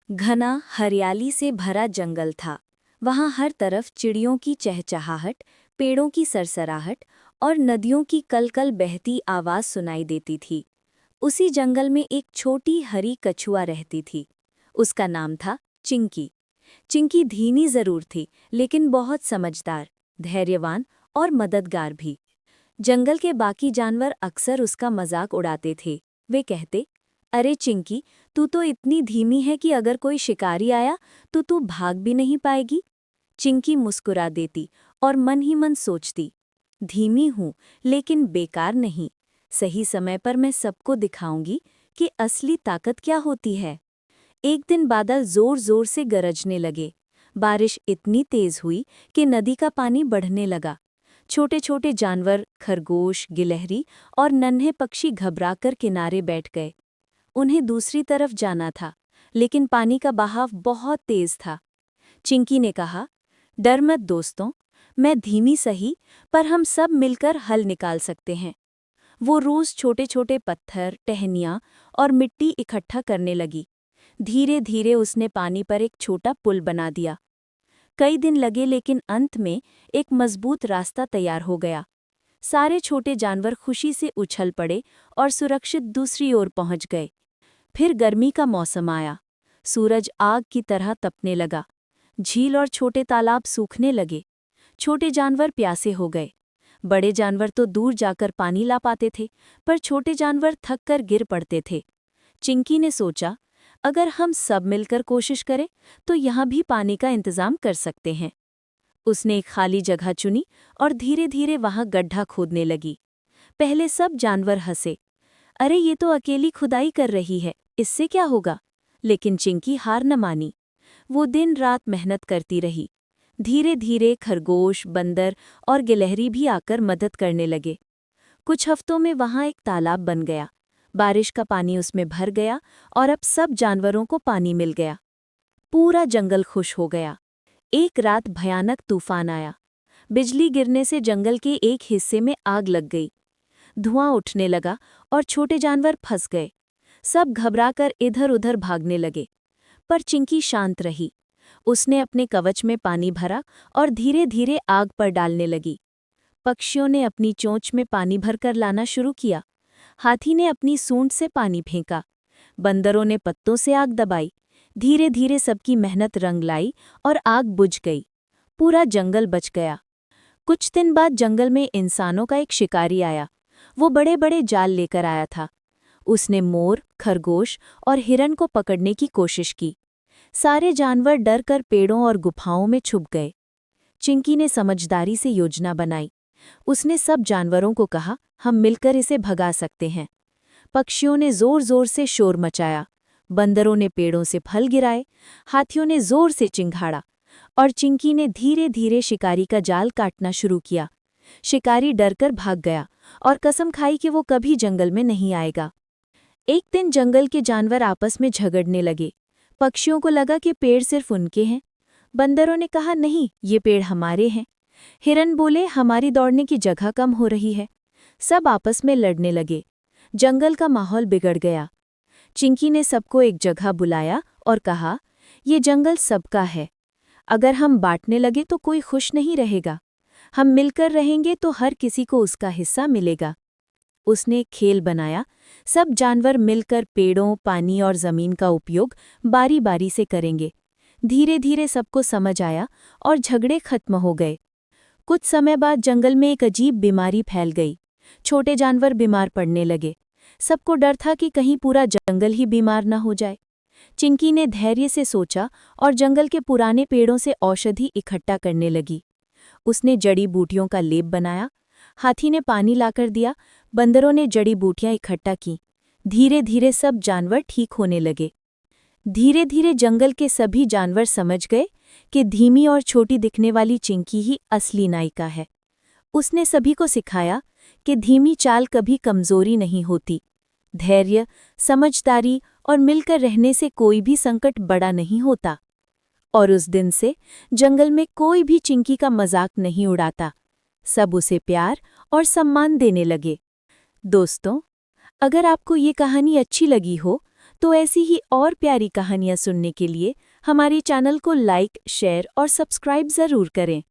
घना हरियाली से भरा जंगल था। वहां हर तरफ चिड़ियों की चहचहाहट, पेड़ों की सरसराहट और नदियों की कलकल बहती आवाज सुनाई देती थी। उसी जंगल में एक छोटी हरी कछुआ रहती थी। उसका नाम था चिंकी। चिंकी धीमी जरूर थी, लेकिन बहुत समझदार, धैर्यवान और मददगार भी। जंगल के बाकी जानवर अक्सर उसका मजाक उड़ाते थे। वे कहते, अरे चिंकी, तू तो इतनी धीमी है कि अगर कोई शिकारी आया तो तू भाग भी नहीं पाएगी। चिंकी मुस्कुरा देती और मन ही मन सोचती, धीमी हूं लेकिन बेकार नहीं। सही समय पर मैं सबको दिखाऊंगी कि असली ताकत क्या होती है। एक दिन बादल जोर जोर से गरजने लगे। बारिश इतनी तेज हुई कि नदी का पानी बढ़ने लगा। छोटे छोटे जानवर, खरगोश, गिलहरी और नन्हे पक्षी घबराकर किनारे बैठ गए। उन्हें दूसरी तरफ जाना था, लेकिन पानी का बहाव बहुत तेज था। चिंकी ने कहा, डर मत दोस्तों, मैं धीमी सही, पर हम सब मिलकर हल निकाल सकते हैं। वो रोज छोटे छोटे पत्थर, टहनियां और मिट्टी इकट्ठा करने लगी। धीरे धीरे उसने पानी पर एक छोटा पुल बना दिया। कई दिन लगे, लेकिन अंत में एक मजबूत रास्ता तैयार हो गया। सारे छोटे जानवर खुशी से उछल पड़े और सुरक्षित दूसरी ओर पहुंच गए। फिर गर्मी का मौसम आया। सूरज आग की तरह तपने लगा। झील और छोटे तालाब सूखने लगे। छोटे जानवर प्यासे हो गए। बड़े जानवर तो दूर जाकर पानी ला पाते थे, पर छोटे जानवर थक कर गिर पड़ते थे। चिंकी ने सोचा, अगर हम सब मिलकर कोशिश करें तो यहाँ भी पानी का इंतजाम कर सकते हैं। उसने एक खाली जगह चुनी और धीरे धीरे वहां गड्ढा खोदने लगी। पहले सब जानवर हंसे, अरे ये तो अकेली खुदाई कर रही है, इससे क्या होगा। लेकिन चिंकी हार न मानी। वो दिन रात मेहनत करती रही। धीरे धीरे खरगोश, बंदर और गिलहरी भी आकर मदद करने लगे। कुछ हफ्तों में वहां एक तालाब बन गया। बारिश का पानी उसमें भर गया और अब सब जानवरों को पानी मिल गया। पूरा जंगल खुश हो गया। एक रात भयानक तूफान आया। बिजली गिरने से जंगल के एक हिस्से में आग लग गई। धुआं उठने लगा और छोटे जानवर फंस गए। सब घबराकर इधर उधर भागने लगे, पर चिंकी शांत रही। उसने अपने कवच में पानी भरा और धीरे धीरे आग पर डालने लगी। पक्षियों ने अपनी चोंच में पानी भरकर लाना शुरू किया। हाथी ने अपनी सूंड से पानी फेंका। बंदरों ने पत्तों से आग दबाई। धीरे धीरे सबकी मेहनत रंग लाई और आग बुझ गई। पूरा जंगल बच गया। कुछ दिन बाद जंगल में इंसानों का एक शिकारी आया। वो बड़े बड़े जाल लेकर आया था। उसने मोर, खरगोश और हिरन को पकड़ने की कोशिश की। सारे जानवर डर कर पेड़ों और गुफाओं में छुप गए। चिंकी ने समझदारी से योजना बनाई। उसने सब जानवरों को कहा, हम मिलकर इसे भगा सकते हैं। पक्षियों ने जोर जोर से शोर मचाया। बंदरों ने पेड़ों से फल गिराए। हाथियों ने जोर से चिंघाड़ा। और चिंकी ने धीरे धीरे शिकारी का जाल काटना शुरू किया। शिकारी डरकर भाग गया और कसम खाई कि वो कभी जंगल में नहीं आएगा। एक दिन जंगल के जानवर आपस में झगड़ने लगे। पक्षियों को लगा कि पेड़ सिर्फ उनके हैं। बंदरों ने कहा, नहीं, ये पेड़ हमारे हैं। हिरन बोले, हमारी दौड़ने की जगह कम हो रही है। सब आपस में लड़ने लगे। जंगल का माहौल बिगड़ गया। चिंकी ने सबको एक जगह बुलाया और कहा, ये जंगल सबका है। अगर हम बांटने लगे तो कोई खुश नहीं रहेगा। हम मिलकर रहेंगे तो हर किसी को उसका हिस्सा मिलेगा। उसने एक खेल बनाया। सब जानवर मिलकर पेड़ों, पानी और जमीन का उपयोग बारी बारी से करेंगे। धीरे धीरे सबको समझ आया और झगड़े खत्म हो गए। कुछ समय बाद जंगल में एक अजीब बीमारी फैल गई। छोटे जानवर बीमार पड़ने लगे। सबको डर था कि कहीं पूरा जंगल ही बीमार न हो जाए। चिंकी ने धैर्य से सोचा और जंगल के पुराने पेड़ों से औषधि इकट्ठा करने लगी। उसने जड़ी बूटियों का लेप बनाया। हाथी ने पानी लाकर दिया। बंदरों ने जड़ी बूटियां इकट्ठा की। धीरे धीरे सब जानवर ठीक होने लगे। धीरे धीरे जंगल के सभी जानवर समझ गए कि धीमी और छोटी दिखने वाली चिंकी ही असली नायिका है। उसने सभी को सिखाया कि धीमी चाल कभी कमजोरी नहीं होती। धैर्य, समझदारी और मिलकर रहने से कोई भी संकट बड़ा नहीं होता। और उस दिन से जंगल में कोई भी चिंकी का मजाक नहीं उड़ाता। सब उसे प्यार और सम्मान देने लगे। दोस्तों, अगर आपको ये कहानी अच्छी लगी हो तो ऐसी ही और प्यारी कहानियाँ सुनने के लिए हमारे चैनल को लाइक, शेयर और सब्सक्राइब ज़रूर करें।